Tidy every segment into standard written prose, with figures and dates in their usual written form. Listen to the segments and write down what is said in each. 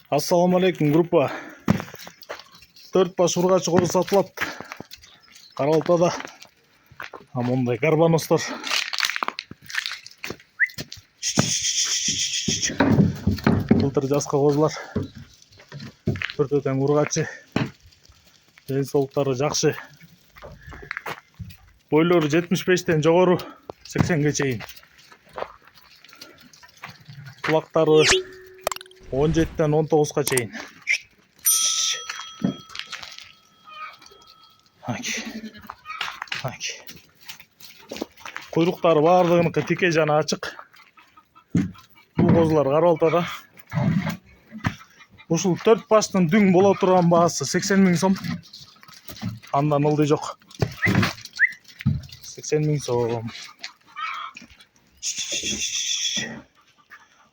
Assalamu alaikum группа. 4 баш ургачы козу сатылат. Каралтада. Мондай карбонустар. Былтыр жаска козулар. Төртөтөн ургачы. Ден соолуктары жакшы. Бойлору 75тен жогору 80ге чейин. Кулактары 17тен 19га чейин. Куйруктары баардыгыныкы тике жана ачык. Бул козулар Карабалтада. Ушул 4 баштын дүң боло турган баасы 80 000 сом. Андан ылдый жок. 80 000 сом.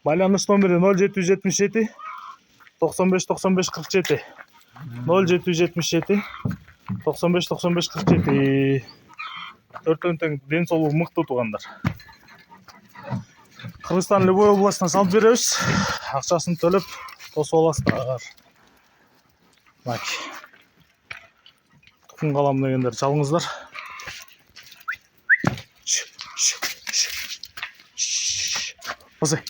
Байланыш номери 0777 95 95 47. 0777 95 95 47. Төртөөн ден соолугу мыкты туугандар. Кыргызстан Любой областынан салып беребиз. Акчасын төлөп тосуп аласыздар. Тукум калам дегендер чалыңыздар. Басы.